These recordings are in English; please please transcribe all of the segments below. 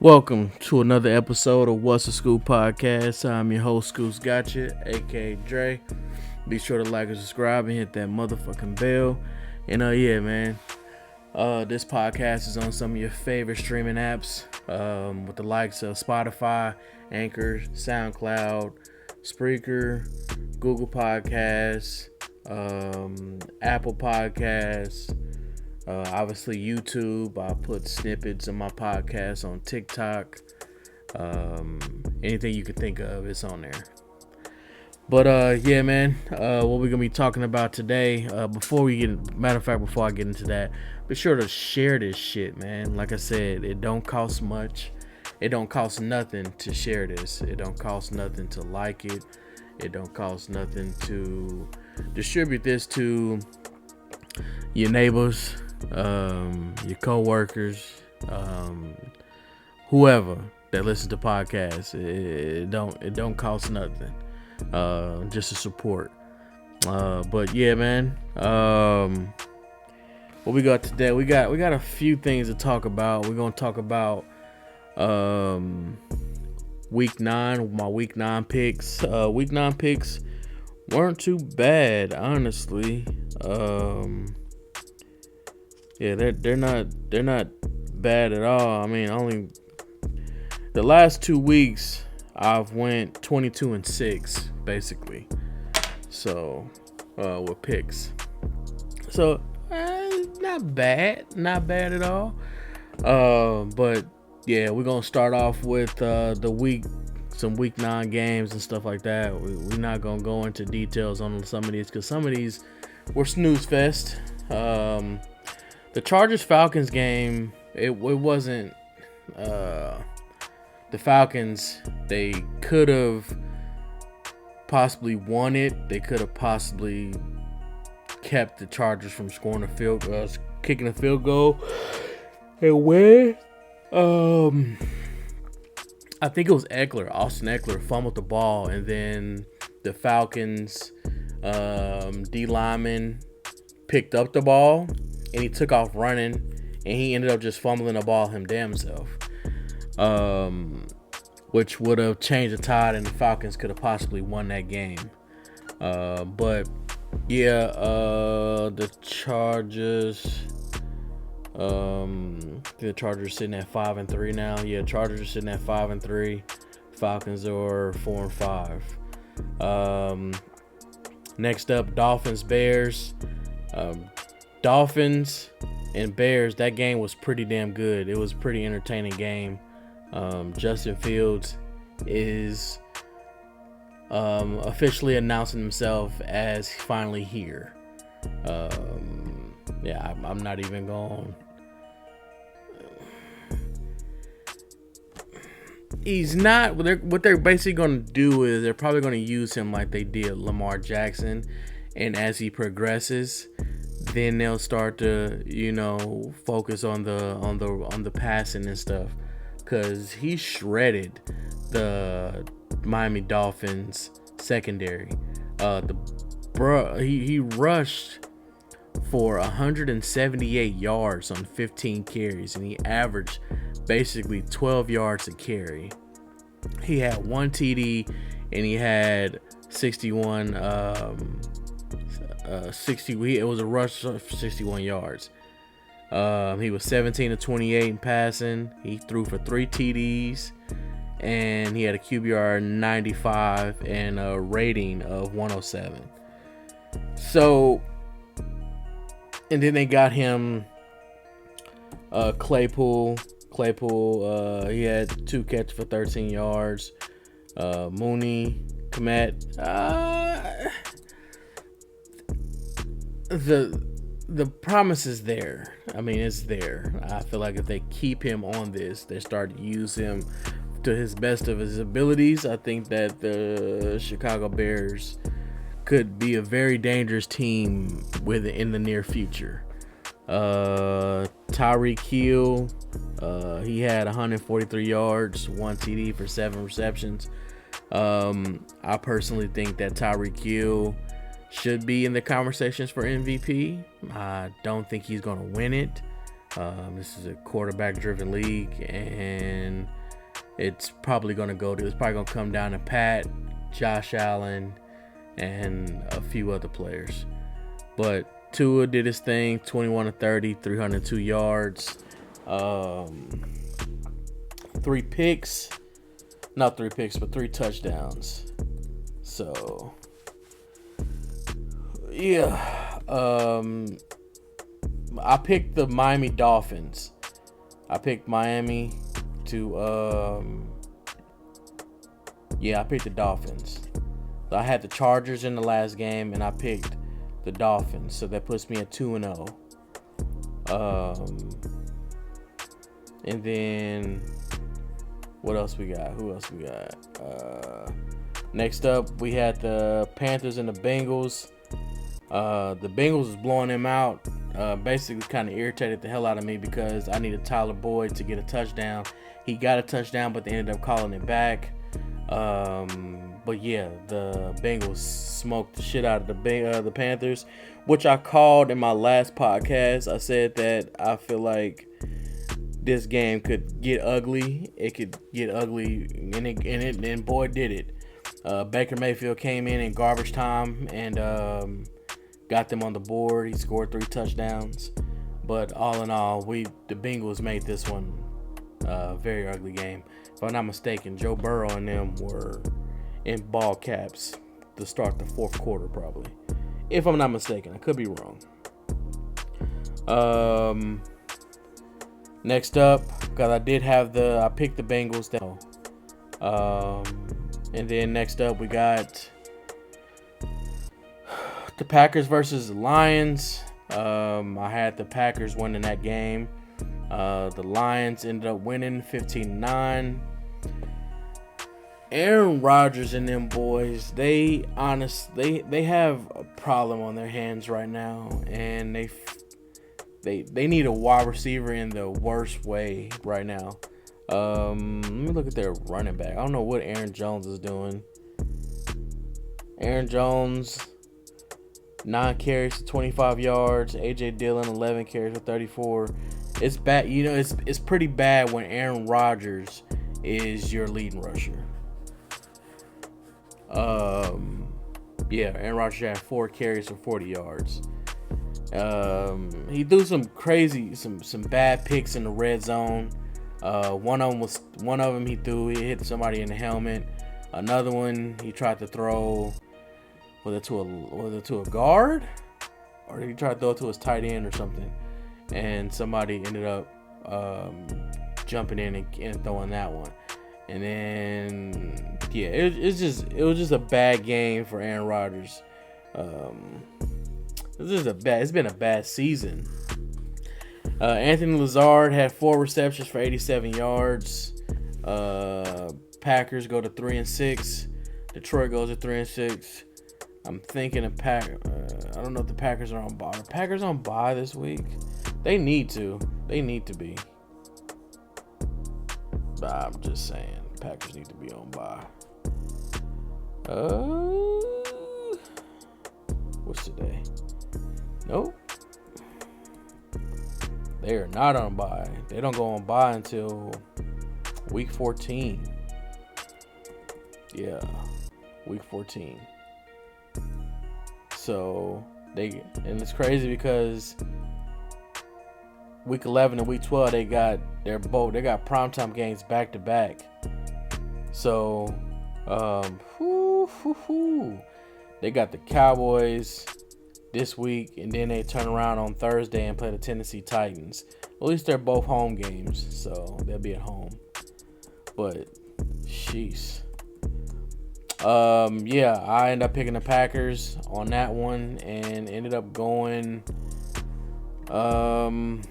Welcome to another episode of What's a Skewp podcast. I'm your host, Skewp's Gotcha, aka Dre. Be sure to like and subscribe and hit that motherfucking bell. And yeah, man, this podcast is on some of your favorite streaming apps, with the likes of Spotify, Anchor, SoundCloud, Spreaker, Google Podcasts, Apple Podcasts. Obviously YouTube. I put snippets of my podcast on TikTok. Anything you can think of, it's on there. But yeah, man, what we're gonna be talking about today, before I get into that, be sure to share this shit, man. Like I said, it don't cost much. It don't cost nothing to share this. It don't cost nothing to like it. It don't cost nothing to distribute this to your neighbors, your co-workers, whoever that listens to podcasts. It don't cost nothing, just to support. But yeah, man, what we got today? We got a few things to talk about. We're gonna talk about week 9, my week 9 picks. Week 9 picks weren't too bad, honestly. Yeah, they're not bad at all. I mean, only the last 2 weeks I've went 22-6 basically. So with picks, so not bad at all. But yeah, we're gonna start off with some week 9 games and stuff like that. We're not gonna go into details on some of these because some of these were snooze fest. The Chargers-Falcons game, it wasn't, the Falcons, they could have possibly won it. They could have possibly kept the Chargers from kicking a field goal and win. I think it was Austin Eckler fumbled the ball, and then the Falcons D lineman picked up the ball and he took off running, and he ended up just fumbling the ball him damn self, which would have changed the tide, and the Falcons could have possibly won that game. But yeah, the Chargers. The Chargers sitting at 5-3 now. Yeah, Chargers are sitting at 5-3. Falcons are 4-5. Next up, Dolphins Bears. Dolphins and Bears. That game was pretty damn good. It was a pretty entertaining game. Justin Fields is officially announcing himself as finally here. Yeah, I'm not even going. He's not. What they're basically going to do is they're probably going to use him like they did Lamar Jackson, and as he progresses, then they'll start to focus on the passing and stuff, because he shredded the Miami Dolphins secondary. He rushed for 178 yards on 15 carries, and he averaged basically 12 yards a carry. He had 1 TD, and he had 61 it was a rush for 61 yards. He was 17 of 28 in passing. He threw for 3 TDs, and he had a QBR 95 and a rating of 107. So, and then they got him Claypool, he had 2 catches for 13 yards. Mooney, Komet, the promise is there. I mean, it's there. I feel like if they keep him on this, they start to use him to his best of his abilities, I think that the Chicago Bears could be a very dangerous team in the near future. Tyreek Hill, he had 143 yards, 1 TD for 7 receptions. I personally think that Tyreek Hill should be in the conversations for MVP. I don't think he's going to win it. This is a quarterback-driven league, and it's probably going to come down to Pat, Josh Allen, and a few other players. But Tua did his thing, 21 to 30, 302 yards, 3 touchdowns. So, yeah. I picked the Miami Dolphins. I picked Miami to, I picked the Dolphins. So I had the Chargers in the last game, and I picked the Dolphins. So that puts me at 2-0. And then, what else we got? Who else we got? Next up, we had the Panthers and the Bengals. The Bengals was blowing them out. Basically kind of irritated the hell out of me because I needed Tyler Boyd to get a touchdown. He got a touchdown, but they ended up calling it back. But yeah, the Bengals smoked the shit out of the Panthers, which I called in my last podcast. I said that I feel like this game could get ugly. It could get ugly, and boy did it. Baker Mayfield came in garbage time and got them on the board. He scored 3 touchdowns. But all in all, the Bengals made this one a very ugly game. If I'm not mistaken, Joe Burrow and them were in ball caps to start the fourth quarter, probably. If I'm not mistaken. I could be wrong. Next up, because I picked the Bengals down. And then next up, we got the Packers versus the Lions. I had the Packers winning that game. The Lions ended up winning 15-9. Aaron Rodgers and them boys, they have a problem on their hands right now, and they need a wide receiver in the worst way right now. Let me look at their running back. I don't know what Aaron Jones is doing. Aaron Jones, 9 carries for 25 yards. A.J. Dillon, 11 carries for 34. It's bad. It's pretty bad when Aaron Rodgers is your leading rusher. Aaron Rodgers had 4 carries for 40 yards. He threw some bad picks in the red zone. One of them he hit somebody in the helmet. Another one he tried to throw, was it to a guard, or did he try to throw it to his tight end or something? And somebody ended up jumping in and throwing that one. And then it was just a bad game for Aaron Rodgers. It's been a bad season. Anthony Lazard had 4 receptions for 87 yards. Packers go to 3-6. Detroit goes to 3-6. I'm thinking of I don't know if the Packers are on bye. Are Packers on bye this week? They need to. They need to be. But I'm just saying, Packers need to be on bye. What's today? Nope. They are not on bye. They don't go on bye until week 14. Yeah, week 14. So and it's crazy because week 11 and week 12 they got primetime games back to back. So they got the Cowboys this week, and then they turn around on Thursday and play the Tennessee Titans. At least they're both home games, so they'll be at home. But sheesh. I ended up picking the Packers on that one and ended up going 3-1.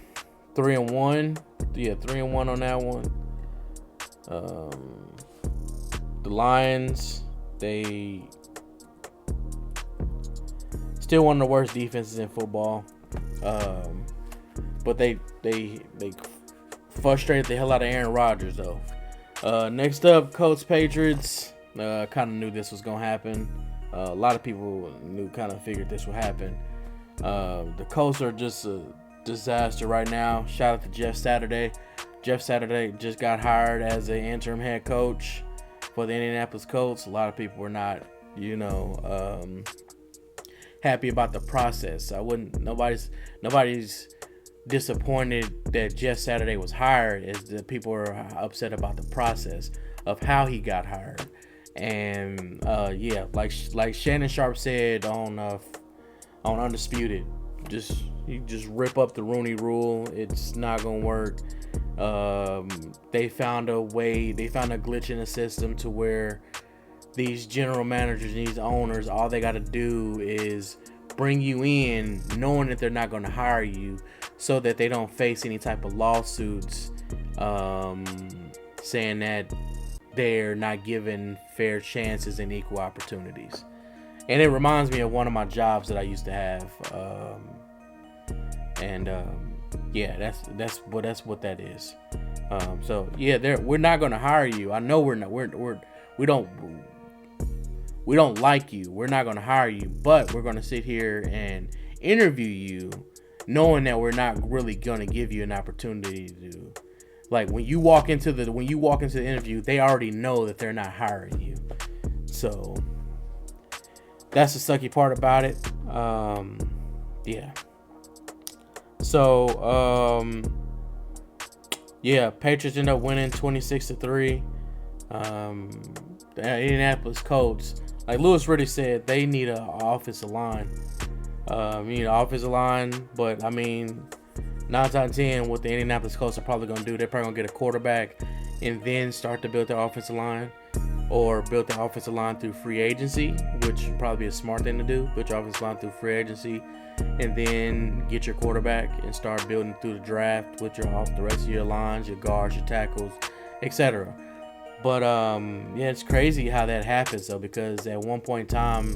Yeah, 3-1 on that one. The Lions, they still one of the worst defenses in football. But they frustrated the hell out of Aaron Rodgers though. Next up, Colts Patriots. Kind of knew this was gonna happen. A lot of people figured this would happen. The Colts are just disaster right now. Shout out to Jeff Saturday. Jeff Saturday just got hired as an interim head coach for the Indianapolis Colts. A lot of people were not, happy about the process. Nobody's disappointed that Jeff Saturday was hired. Is that people are upset about the process of how he got hired. And like Shannon Sharp said on Undisputed, you just rip up the Rooney Rule. It's not gonna work. They found a glitch in the system to where these general managers and these owners, all they got to do is bring you in knowing that they're not going to hire you, so that they don't face any type of lawsuits saying that they're not given fair chances and equal opportunities. And it reminds me of one of my jobs that I used to have. That's what that is. We're not going to hire you. I know we don't like you. We're not going to hire you, but we're going to sit here and interview you, knowing that we're not really going to give you an opportunity to, like, when you walk into the interview, they already know that they're not hiring you. So that's the sucky part about it. Patriots end up winning 26-3. The Indianapolis Colts, like Lewis Riddick said, they need an offensive line. But I mean, 9 out of 10, what the Indianapolis Colts are probably going to do, they're probably going to get a quarterback and then start to build their offensive line, or build their offensive line through free agency, which would probably be a smart thing to do. Build your offensive line through free agency, and then get your quarterback and start building through the draft with the rest of your lines, your guards, your tackles, etc. But it's crazy how that happens though, because at one point in time,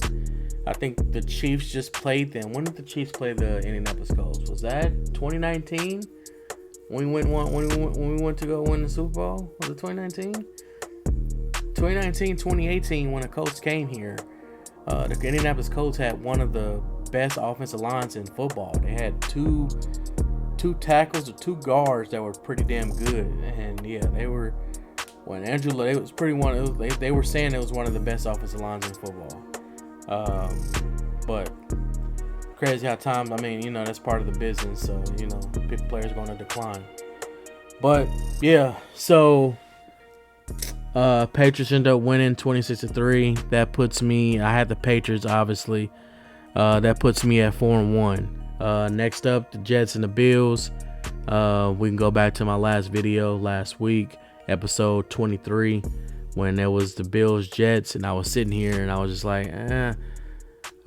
I think the Chiefs just played them. When did the Chiefs play the Indianapolis Colts? Was that 2019? When we went to go win the Super Bowl? Was it 2019? 2018, when the Colts came here, the Indianapolis Colts had one of the best offensive lines in football. They had two tackles or two guards that were pretty damn good, and they were. When Andrew, it was pretty one. They were saying it was one of the best offensive lines in football. But crazy how times. I mean, that's part of the business. So players going to decline. But so Patriots end up winning 26-3. That puts me. I had the Patriots, obviously. That puts me at 4-1. Next up, the Jets and the Bills. We can go back to my last video last week. Episode 23, when there was the Bills Jets, and I was sitting here and I was just like, a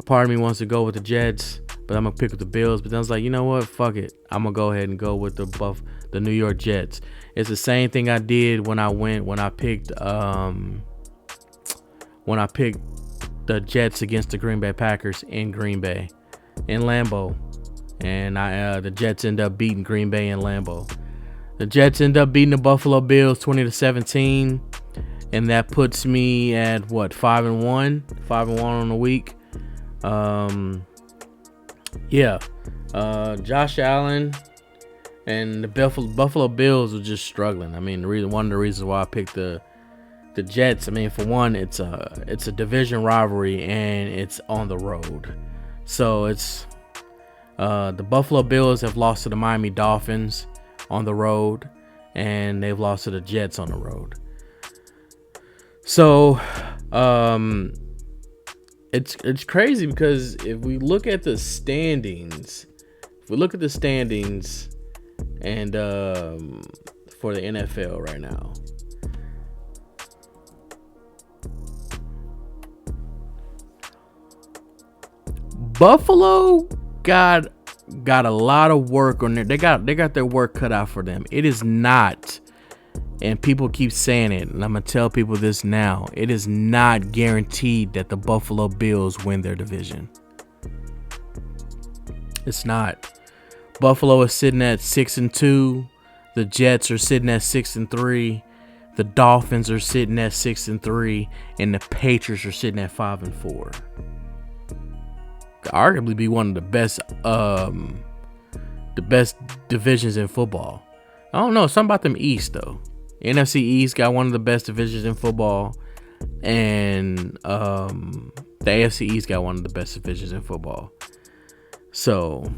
part of me wants to go with the Jets, but I'm gonna pick with the Bills. But then I was like, you know what, fuck it, I'm gonna go ahead and go with the New York Jets. It's the same thing I did when I picked the Jets against the Green Bay Packers in Green Bay, in Lambeau, and the Jets end up beating Green Bay in Lambeau. The Jets end up beating the Buffalo Bills 20-17, and that puts me at 5-1 on the week. Josh Allen and the Buffalo Bills were just struggling. I mean, one of the reasons why I picked the Jets. I mean, for one, it's a division rivalry and it's on the road, so it's the Buffalo Bills have lost to the Miami Dolphins on the road, and they've lost to the Jets on the road. So it's crazy, because if we look at the standings, and for the NFL right now, Buffalo got a lot of work on there. They got their work cut out for them. It is not, and people keep saying it, and I'm gonna tell people this now, it is not guaranteed that the Buffalo Bills win their division. It's not. Buffalo is sitting at 6-2. The Jets are sitting at 6-3. The Dolphins are sitting at 6-3, and the Patriots are sitting at 5-4. Could arguably be one of the best the best divisions in football. I don't know, something about them East though. NFC East got one of the best divisions in football, and the AFC East got one of the best divisions in football. So,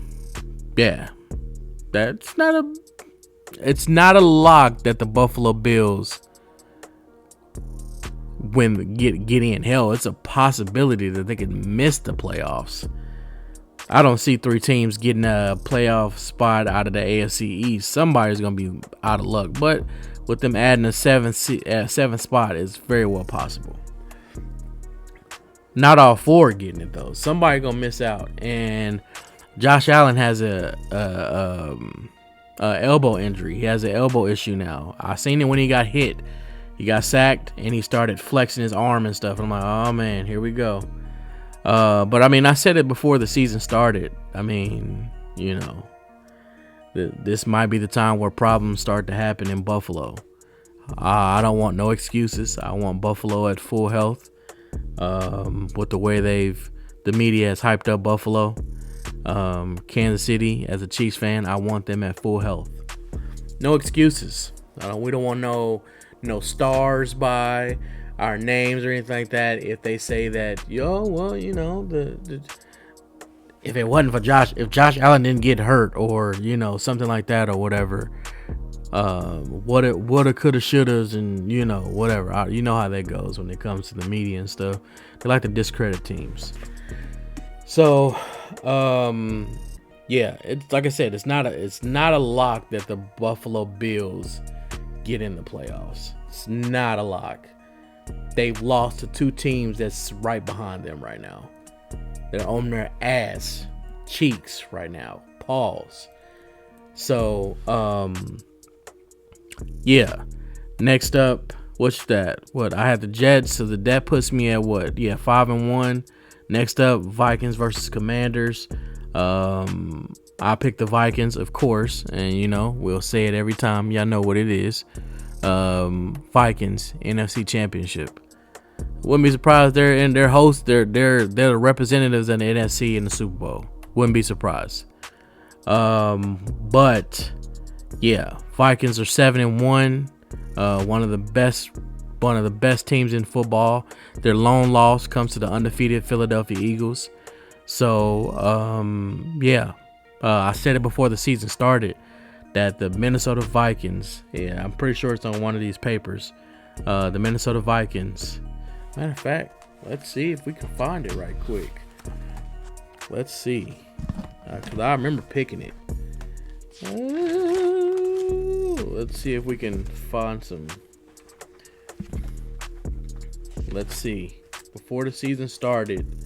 yeah, it's not a lock that the Buffalo Bills get in. Hell, it's a possibility that they could miss the playoffs. I don't see 3 teams getting a playoff spot out of the AFC East. Somebody's gonna be out of luck, but with them adding a 7th spot, it's very well possible. Not all 4 getting it though. Somebody gonna miss out, and Josh Allen has a elbow injury. He has an elbow issue now. I seen it when he got hit. He got sacked and he started flexing his arm and stuff. I'm like, oh man, here we go. But I mean, I said it before the season started. I mean, you know, this might be the time where problems start to happen in Buffalo. I don't want no excuses. I want Buffalo at full health. With the way the media has hyped up Buffalo. Kansas City, as a Chiefs fan, I want them at full health. No excuses. We don't want no stars by our names or anything like that. If they say that, if it wasn't for if Josh Allen didn't get hurt, or something like that, or whatever, woulda, coulda, shouldas, and whatever. You know how that goes when it comes to the media and stuff. They like to discredit teams. So, yeah, it's like I said, it's not a lock that the Buffalo Bills get in the playoffs. It's not a lock. They've lost to 2 teams that's right behind them right now. They're on their ass cheeks right now. Pause. So, yeah. Next up, what's that? I had the Jets, so that puts me at 5-1. Next up, Vikings versus Commanders. I picked the Vikings, of course, and we'll say it every time. Y'all know what it is. Vikings NFC Championship. Wouldn't be surprised they're in their host. They're the representatives in the NFC in the Super Bowl. Wouldn't be surprised. But yeah, Vikings are 7-1. One of the best teams in football. Their lone loss comes to the undefeated Philadelphia Eagles. So, I said it before the season started that the Minnesota Vikings, I'm pretty sure it's on one of these papers, the Minnesota Vikings. Matter of fact, let's see if we can find it right quick. Let's see. Because I remember picking it. Let's see if we can find some. Let's see. Before the season started,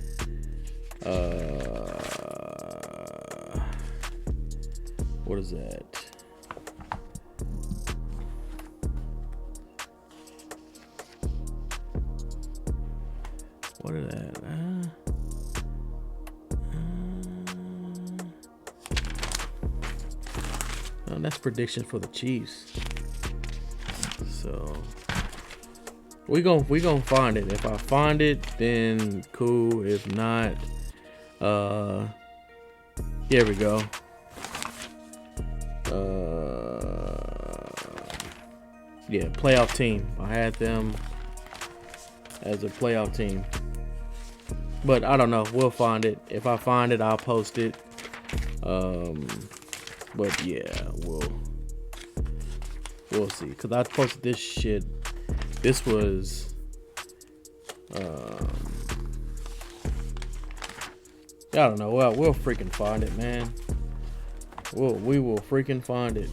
what is that? What is that? That's predictions for the Chiefs. So we gonna find it. If I find it, then cool. If not, here we go. Yeah, playoff team. I had them as a playoff team, but I don't know. We'll find it. If I find it, I'll post it. But yeah, we'll see. Cause I posted this shit. This was, I don't know. Well, we'll freaking find it, man. We will freaking find it.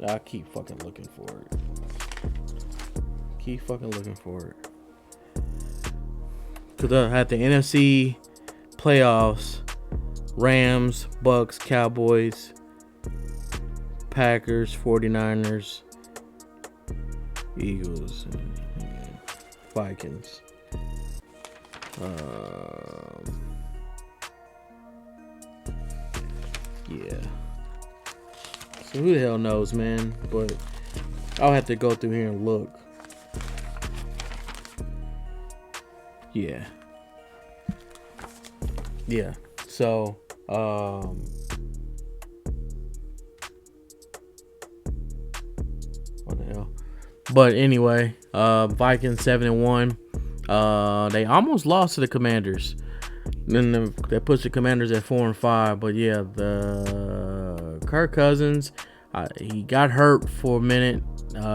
I keep fucking looking for it. Cause I had the NFC playoffs. Rams, Bucks, Cowboys, Packers, 49ers, Eagles, and Vikings. Yeah. So who the hell knows, man? But I'll have to go through here and look. Yeah. So, But anyway, Vikings 7-1. They almost lost to the Commanders. Then that puts the Commanders at 4-5. But yeah, the Kirk Cousins, he got hurt for a minute.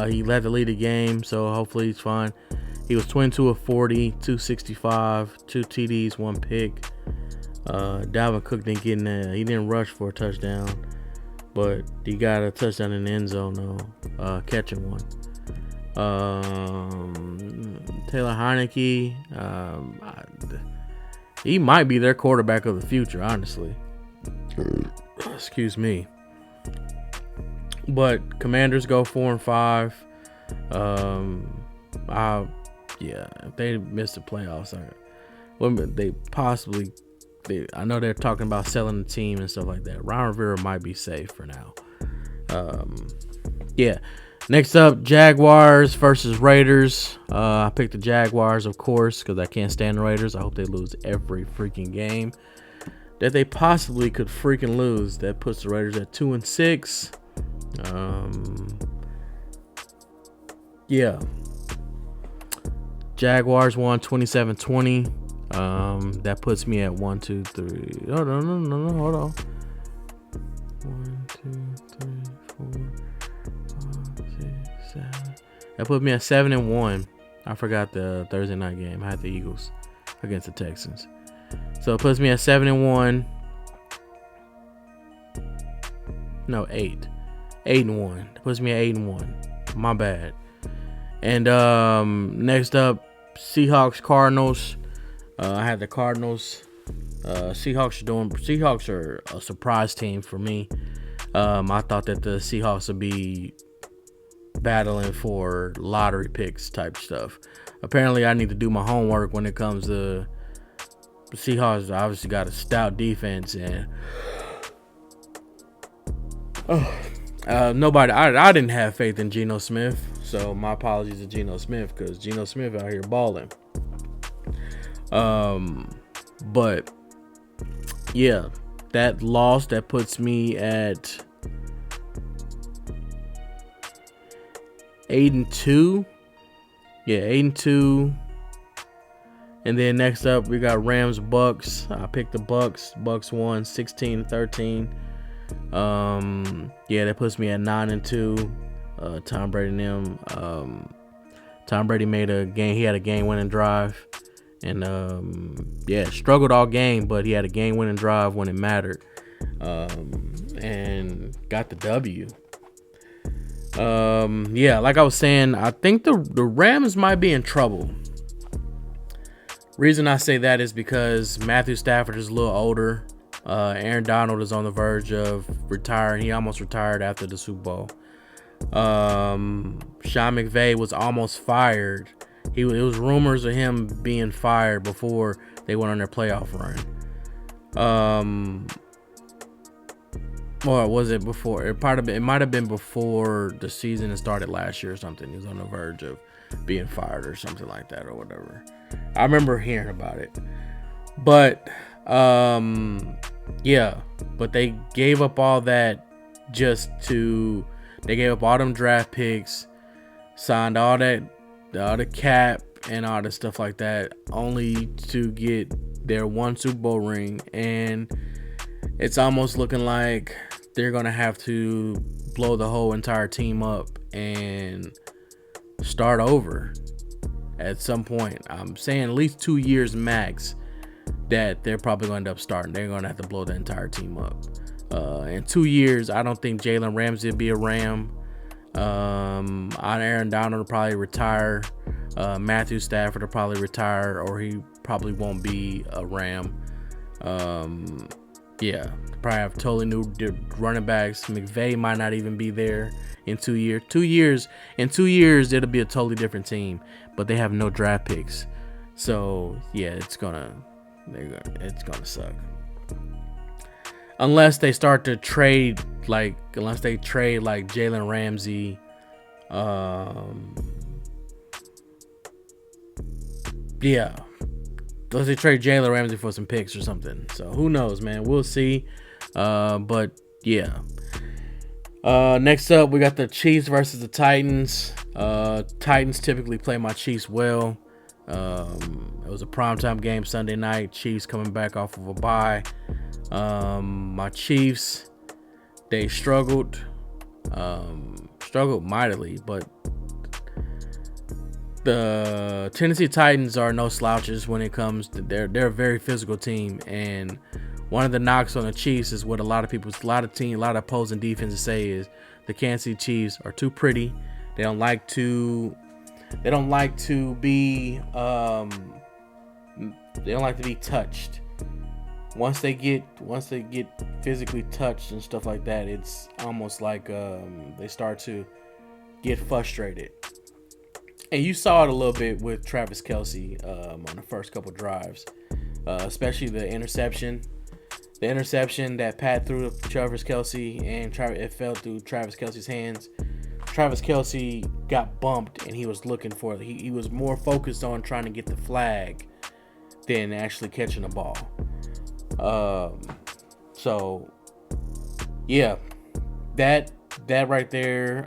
He led the lead the game, so hopefully he's fine. He was 22 of 40, 265, 2 TDs, 1 pick. Dalvin Cook didn't get in there. He didn't rush for a touchdown, but he got a touchdown in the end zone though, catching one. Taylor Heineke, he might be their quarterback of the future, honestly. Excuse me. But Commanders go 4-5. If they miss the playoffs, I know they're talking about selling the team and stuff like that. Ron Rivera might be safe for now. Next up, Jaguars versus Raiders. I picked the Jaguars, of course, because I can't stand the Raiders. I hope they lose every freaking game that they possibly could freaking lose. That puts the Raiders at 2-6. Jaguars won 27-20. That puts me at 1, 2, 3. No, hold on. 1, 2, 3, 4, 5, 6, 7. That put me at 7-1. I forgot the Thursday night game. I had the Eagles against the Texans. So it puts me at 7-1. No, 8. 8-1. It puts me at 8-1. My bad. And next up, Seahawks Cardinals. I had the Cardinals. Seahawks are a surprise team for me. I thought that the Seahawks would be battling for lottery picks type stuff. Apparently, I need to do my homework when it comes to the Seahawks. Obviously, got a stout defense and I didn't have faith in Geno Smith. So my apologies to Geno Smith because Geno Smith out here balling. But yeah, that loss that puts me at 8-2. Yeah, 8-2. And then next up we got Rams Bucks. I picked the Bucks. Bucks won 16-13. That puts me at 9-2. Tom Brady and them. Tom Brady made a game. He had a game-winning drive, and struggled all game, but he had a game-winning drive when it mattered, and got the W. Like I was saying, I think the Rams might be in trouble. Reason I say that is because Matthew Stafford is a little older. Aaron Donald is on the verge of retiring. He almost retired after the Super Bowl. Sean McVay was almost fired. It was rumors of him being fired before they went on their playoff run. Or was it before? It might have been before the season started last year or something. He was on the verge of being fired or something like that or whatever. I remember hearing about it. But but they gave up all that they gave up all them draft picks, signed all the cap and all the stuff like that, only to get their one Super Bowl ring. And it's almost looking like they're going to have to blow the whole entire team up and start over at some point. I'm saying at least 2 years max that they're probably going to end up starting. They're going to have to blow the entire team up. In 2 years, I don't think Jalen Ramsey will be a Ram. Aaron Donald will probably retire. Matthew Stafford will probably retire, or he probably won't be a Ram. Probably have totally new running backs. McVay might not even be there in 2 years. In 2 years, it'll be a totally different team, but they have no draft picks. So yeah, it's gonna suck. Unless they start to trade Jalen Ramsey, unless they trade Jalen Ramsey for some picks or something. So who knows, man? We'll see. Next up we got the Chiefs versus the Titans. Titans typically play my Chiefs well. It was a primetime game Sunday night. Chiefs coming back off of a bye. My Chiefs, they struggled mightily, but the Tennessee Titans are no slouches when it comes to they're a very physical team, and one of the knocks on the Chiefs is what a lot of opposing defenses say is the Kansas City Chiefs are too pretty. They don't like to be touched. Once they get physically touched and stuff like that, it's almost like they start to get frustrated. And you saw it a little bit with Travis Kelce on the first couple drives, especially the interception. The interception that Pat threw to Travis Kelce, and it fell through Travis Kelce's hands. Travis Kelce got bumped, and he was looking for it. He was more focused on trying to get the flag than actually catching the ball. So yeah, that right there,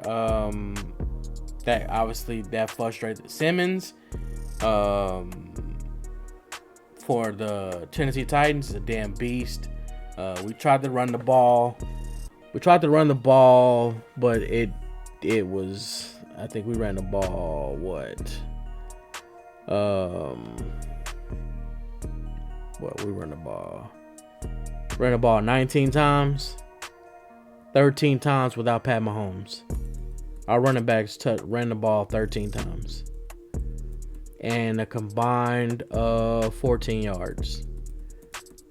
that frustrated Simmons. For the Tennessee Titans, is a damn beast. We tried to run the ball. But it was, I think we ran the ball, we ran the ball 19 times, 13 times without Pat Mahomes. Our running backs ran the ball 13 times. And a combined 14 yards.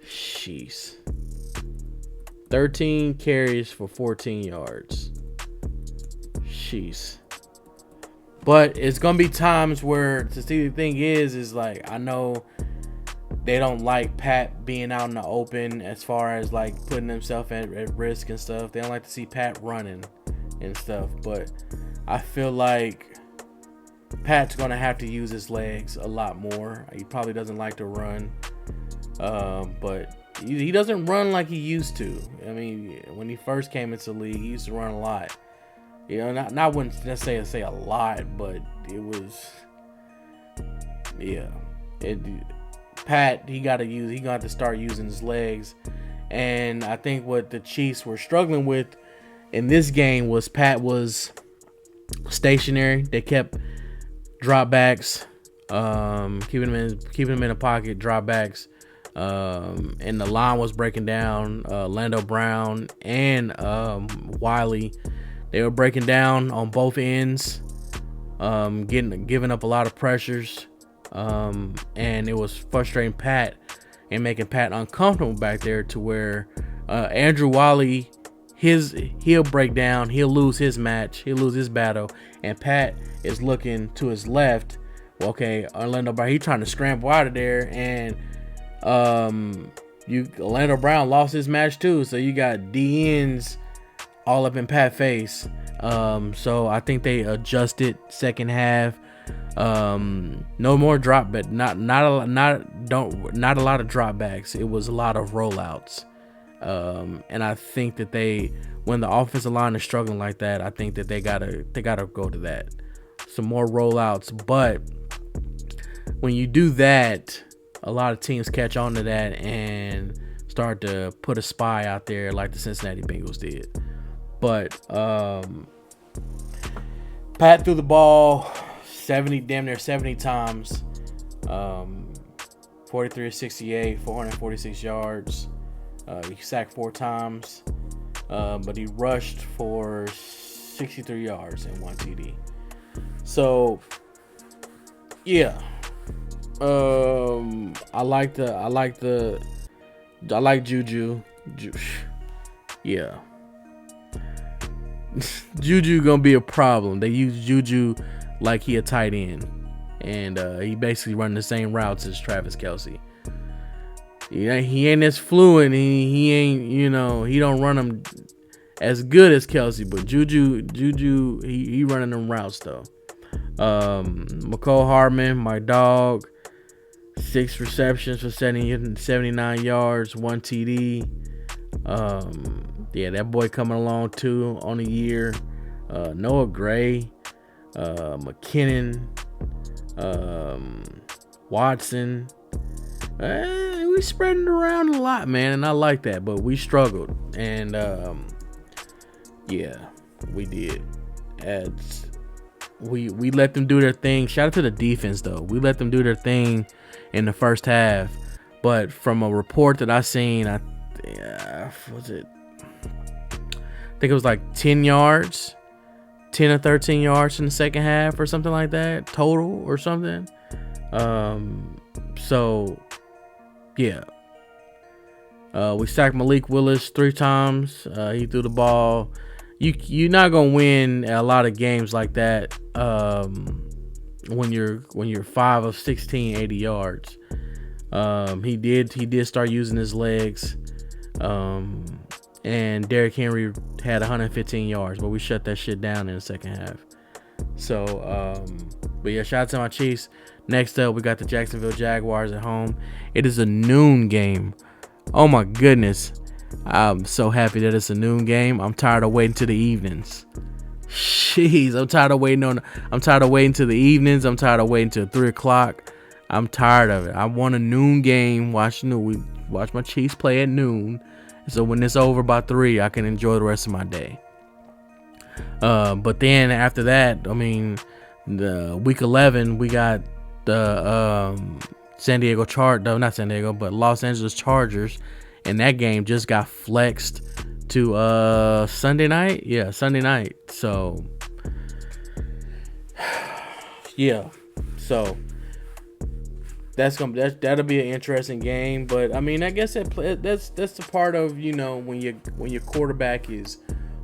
Jeez. 13 carries for 14 yards. Jeez. But it's going to be times where, to see, the thing is like, I know they don't like Pat being out in the open as far as like putting himself at risk and stuff. They don't like to see Pat running and stuff. But I feel like Pat's going to have to use his legs a lot more. He probably doesn't like to run. But he doesn't run like he used to. I mean, when he first came into the league, he used to run a lot. You know, I wouldn't necessarily say a lot, but it was, yeah. Pat, he got to start using his legs. And I think what the Chiefs were struggling with in this game was Pat was stationary. They kept dropbacks, keeping him in the pocket, dropbacks, and the line was breaking down. Lando Brown and Wiley, they were breaking down on both ends, giving up a lot of pressures, and it was frustrating Pat and making Pat uncomfortable back there, to where Andrew Wiley, he'll break down, he'll lose his match, he'll lose his battle, and Pat is looking to his left. Well, okay, Orlando Brown, he's trying to scramble out of there, and Orlando Brown lost his match too. So you got DNs all up in Pat's face. So I think they adjusted second half. No more drop, but not a lot of dropbacks. It was a lot of rollouts. And I think that when the offensive line is struggling like that, I think that they gotta go to that, some more rollouts. But when you do that, a lot of teams catch on to that and start to put a spy out there like the Cincinnati Bengals did. But Pat threw the ball damn near 70 times, 43 of 68, 446 yards. He sacked 4 times, but he rushed for 63 yards and 1 TD. So, yeah, I like Juju. Yeah, Juju gonna be a problem. They use Juju like he a tight end, and he basically running the same routes as Travis Kelce. He ain't as fluent. He ain't, he don't run them as good as Kelce, but Juju, he running them routes though. McCole Hardman, my dog, 6 receptions for 79 yards, 1 TD. Yeah, that boy coming along too on the year. Noah Gray, McKinnon, Watson. We spreading it around a lot, man, and I like that. But we struggled, and yeah, we did. We let them do their thing. Shout out to the defense, though. We let them do their thing in the first half. But from a report that I seen, I think it was like 10 yards, 10 or 13 yards in the second half or something like that, total or something. So, yeah. We sacked Malik Willis 3 times. He threw the ball. You're not gonna win a lot of games like that when you're 5 of 16, 80 yards. He did start using his legs. And Derrick Henry had 115 yards, but we shut that shit down in the second half. So, but yeah, shout out to my Chiefs. Next up, we got the Jacksonville Jaguars at home. It is a noon game. Oh my goodness. I'm so happy that it's a noon game. I'm tired of waiting to the evenings. Jeez, I'm tired of waiting to the evenings. I'm tired of waiting till 3 o'clock. I'm tired of it. I want a noon game. We watch my Chiefs play at noon. So when it's over by 3, I can enjoy the rest of my day. But then after that, I mean, the week 11, we got the Los Angeles Chargers. And that game just got flexed to Sunday night. Yeah, Sunday night. So yeah. So that'll be an interesting game. But I mean, I guess that's the part of, you know, when your quarterback is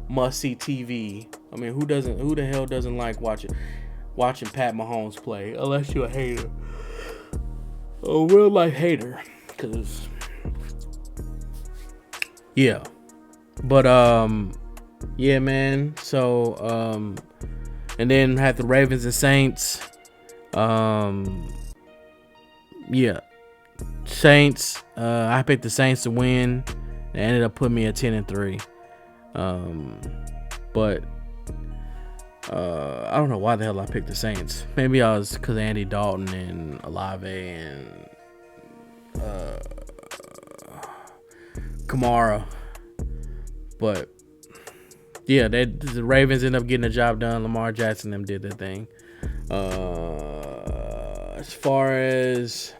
must see TV. I mean, who the hell doesn't like watching Pat Mahomes play, unless you're a hater, a real life hater, because. Yeah. But yeah, man. So and then had the Ravens and Saints. Yeah. Saints, I picked the Saints to win. They ended up putting me at 10-3. But I don't know why the hell I picked the Saints. Maybe I was because of Andy Dalton and Olave and Kamara. But yeah, the Ravens ended up getting the job done. Lamar Jackson them did their thing. As far as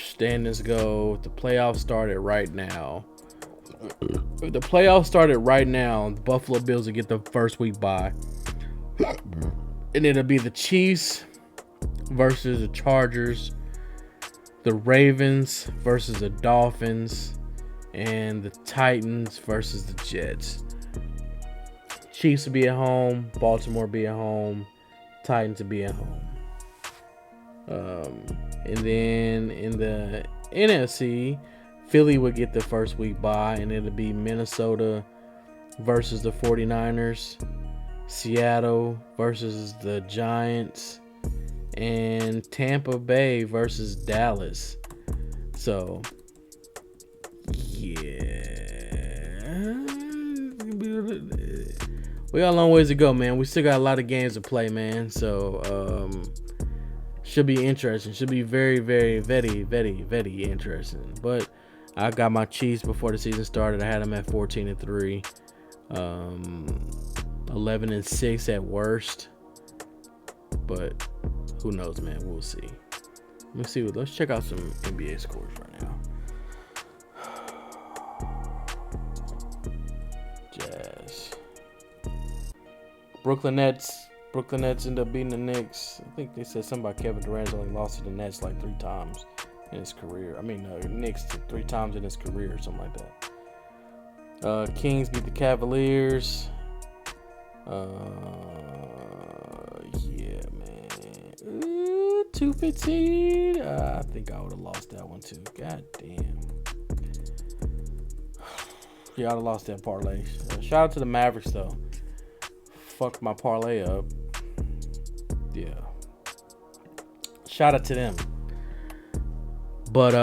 standings go, the playoffs started right now. If the playoffs started right now, the Buffalo Bills will get the first week bye. And it'll be the Chiefs versus the Chargers, the Ravens versus the Dolphins, and the Titans versus the Jets. Chiefs will be at home, Baltimore be at home, Titans will be at home. And then in the NFC, Philly would get the first week bye, and it'll be Minnesota versus the 49ers, Seattle versus the Giants, and Tampa Bay versus Dallas. So, yeah. We got a long ways to go, man. We still got a lot of games to play, man. So, should be interesting. Should be very, very, very, very, very interesting. But I got my Chiefs before the season started. I had them at 14-3. 11-6 at worst. But who knows, man? We'll see. Let's check out some NBA scores right now. Jazz. Brooklyn Nets end up beating the Knicks. I think they said something about Kevin Durant's only lost to the Nets like 3 times in his career. Knicks 3 times in his career or something like that. Kings beat the Cavaliers. Yeah, man. 215. I think I would have lost that one too. God damn. Yeah, I'd have lost that parlay. Shout out to the Mavericks though. Fucked my parlay up. Yeah. Shout out to them. But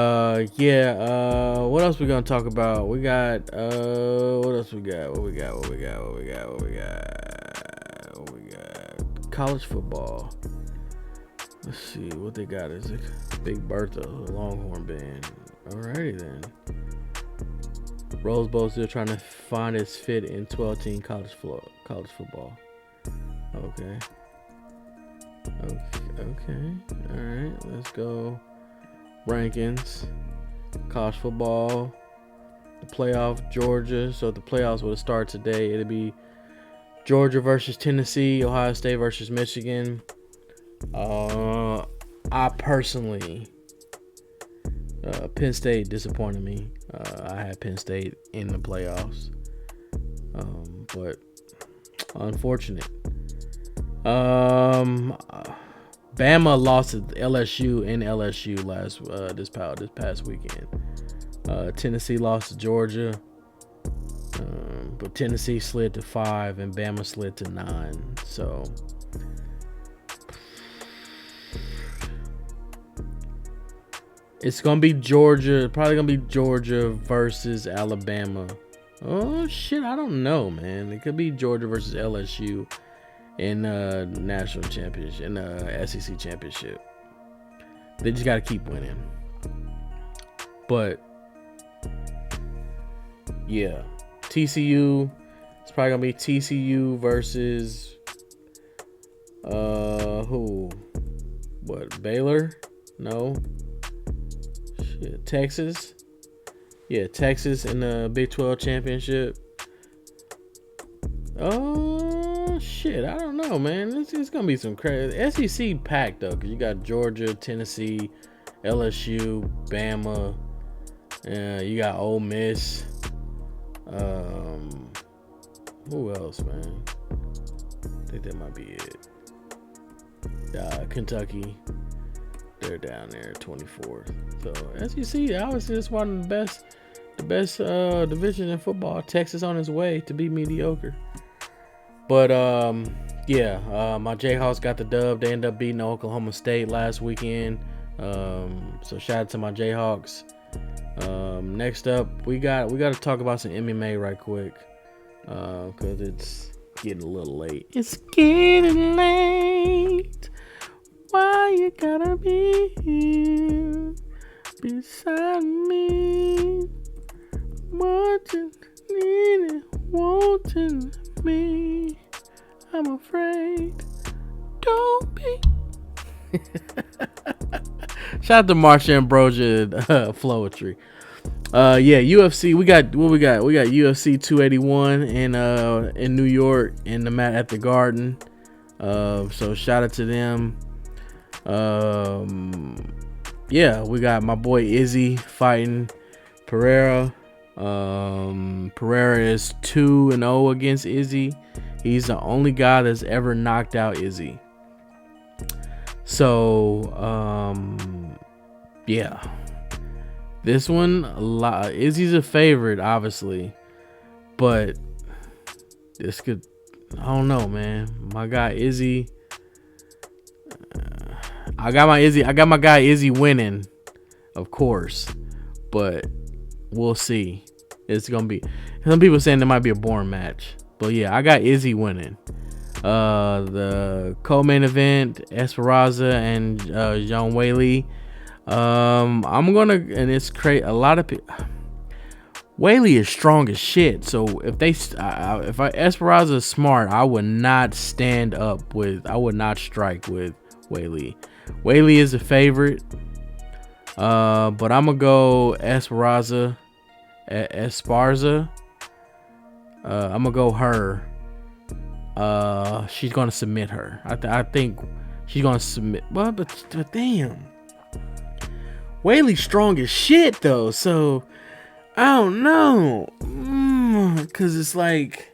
what else we gonna talk about? We got what else we got? What we got? College football. Let's see what they got. Is it Big Bertha, the Longhorn band? Alrighty then. Rose Bowl still trying to find its fit in 12-team college football. Okay. All right. Let's go. Rankings. College football. The playoff. Georgia. So the playoffs will start today. It'll be Georgia versus Tennessee. Ohio State versus Michigan. I personally, Penn State disappointed me. I had Penn State in the playoffs, but unfortunate. Bama lost to LSU in LSU this past weekend. Tennessee lost to Georgia, but Tennessee slid to 5 and Bama slid to 9. So. It's going to be Georgia. Probably going to be Georgia versus Alabama. Oh, shit. I don't know, man. It could be Georgia versus LSU in national championship, in SEC championship. They just got to keep winning. But, yeah. TCU. It's probably going to be TCU versus, who? What, Baylor? No. Texas. Yeah, Texas in the Big 12 championship. Oh, shit. I don't know, man. It's going to be some crazy. SEC packed, though, because you got Georgia, Tennessee, LSU, Bama. You got Ole Miss. Who else, man? I think that might be it. Kentucky. They're down there 24th. So as you see, obviously it's one of the best division in football. Texas on its way to be mediocre. But my Jayhawks got the dub. They ended up beating Oklahoma State last weekend. So shout out to my Jayhawks. Next up, we got to talk about some MMA right quick. Cause it's getting a little late. It's getting late. Why you gotta be here beside me, watching, needing, wanting me? I'm afraid. Don't be. Shout out to Marsha Ambrosia Flowetry. UFC. We got UFC 281 in New York in the mat at the Garden. So shout out to them. We got my boy Izzy fighting Pereira. Pereira is 2-0 against Izzy. He's the only guy that's ever knocked out Izzy. So, this one, Izzy's a favorite, obviously, but this could, I don't know, man. My guy Izzy. I got my guy Izzy winning, of course, but we'll see. It's gonna be, some people saying there might be a boring match, but yeah, I got Izzy winning. The co-main event, Esperanza and John Whaley. I'm gonna, and it's crazy. A lot of people. Whaley is strong as shit. So if Esperanza is smart, I would not strike with Whaley. Whaley is a favorite. But I'm gonna go Esparza. I'm gonna go her. She's gonna submit her. I think she's gonna submit. Well, but damn, Whaley's strong as shit though. So I don't know, cause it's like.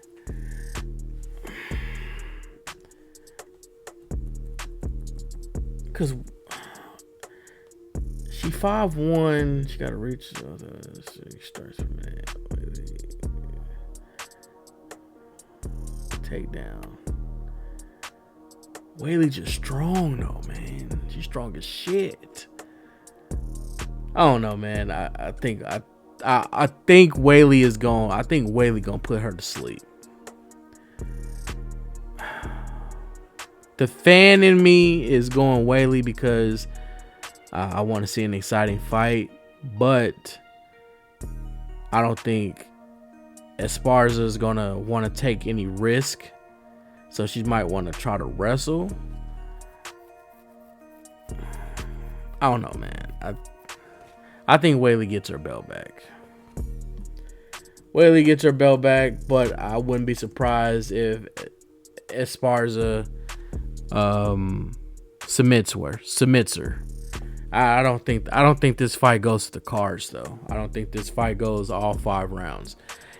Cause she 5'1", she gotta reach. She starts from that. Takedown. Whaley just strong though, man. She's strong as shit. I don't know, man. I think Whaley is going. I think Whaley gonna put her to sleep. The fan in me is going Whaley because I want to see an exciting fight, but I don't think Esparza is gonna want to take any risk, so she might want to try to wrestle. I don't know, man. I think Whaley gets her belt back. Whaley gets her belt back, but I wouldn't be surprised if Esparza submits her. I don't think this fight goes to the cards though. I don't think this fight goes all 5 rounds.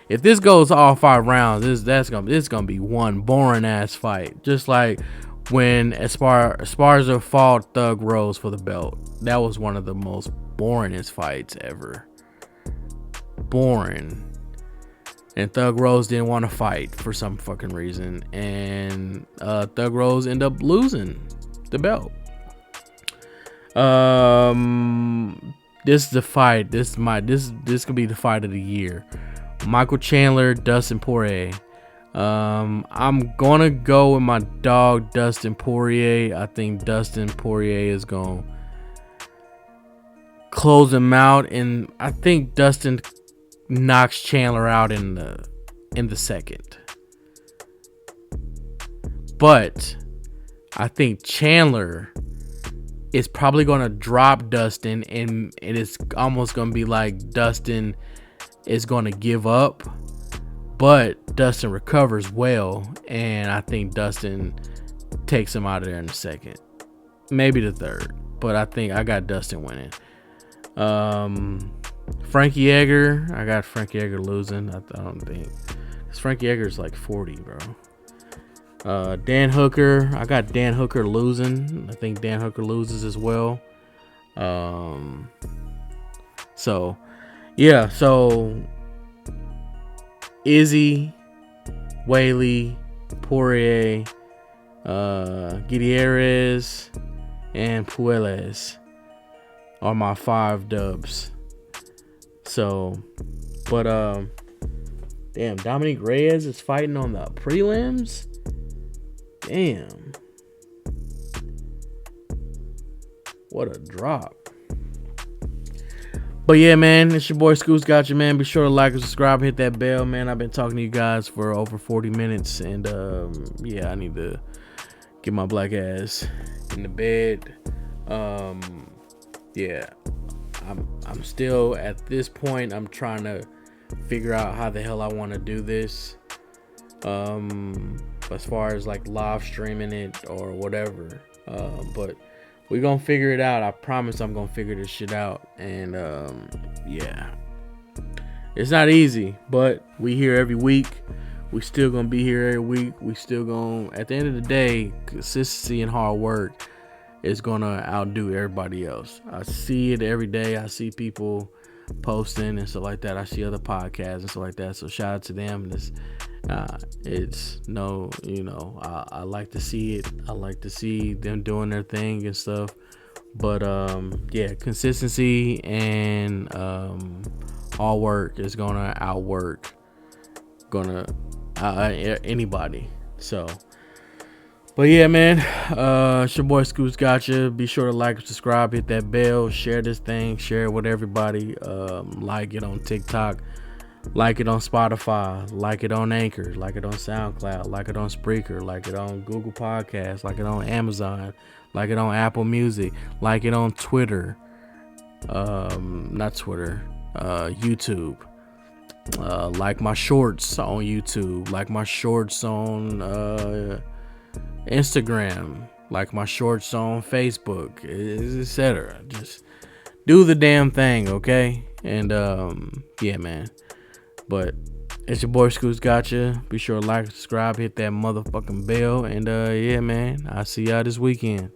If this goes all 5 rounds, it's gonna be one boring ass fight. Just like when Esparza fought Thug Rose for the belt. That was one of the most boringest fights ever. Boring. And Thug Rose didn't want to fight for some fucking reason. And Thug Rose ended up losing the belt. This is the fight. This could be the fight of the year. Michael Chandler, Dustin Poirier. I'm gonna go with my dog Dustin Poirier. I think Dustin Poirier is gonna close him out, and I think Dustin knocks Chandler out in the second. But I think Chandler is probably gonna drop Dustin, and it's almost gonna be like Dustin is gonna give up. But Dustin recovers well, and I think Dustin takes him out of there in the second. Maybe the third. But I think I got Dustin winning. Frankie Edgar. I got Frankie Edgar losing. I don't think. Because Frankie Edgar's like 40, bro. Dan Hooker. I got Dan Hooker losing. I think Dan Hooker loses as well. So, yeah. So, Izzy, Whaley, Poirier, Gutierrez, and Puelles are my 5 dubs. So, but damn, Dominic Reyes is fighting on the prelims. Damn, what a drop. But yeah, man, it's your boy Skewp's got you, man. Be sure to like and subscribe, hit that bell, man. I've been talking to you guys for over 40 minutes, and yeah, I need to get my black ass in the bed. Yeah, I'm still at this point. I'm trying to figure out how the hell I want to do this. As far as like live streaming it or whatever. But we're gonna figure it out. I promise I'm gonna figure this shit out. And yeah, it's not easy, but we here every week. We still gonna be here every week. We still gonna, at the end of the day, consistency and hard work is gonna outdo everybody else. I see it every day. I see people posting and stuff like that. I see other podcasts and stuff like that. So shout out to them. It's no, I like to see it. I like to see them doing their thing and stuff. But yeah, consistency and hard work is gonna outwork anybody. So, but yeah, man, it's your boy Skewp's gotcha. Be sure to like, subscribe, hit that bell, share this thing, share it with everybody. Like it on TikTok, like it on Spotify, like it on Anchor, like it on SoundCloud, like it on Spreaker, like it on Google Podcasts, like it on Amazon, like it on Apple Music, like it on Twitter, not Twitter, YouTube. Like my shorts on YouTube, like my shorts on Instagram, like my shorts on Facebook, etc. Just do the damn thing, okay? And yeah, man. But it's your boy Skewp's gotcha. Be sure to like, subscribe, hit that motherfucking bell, and yeah, man. I'll see y'all this weekend.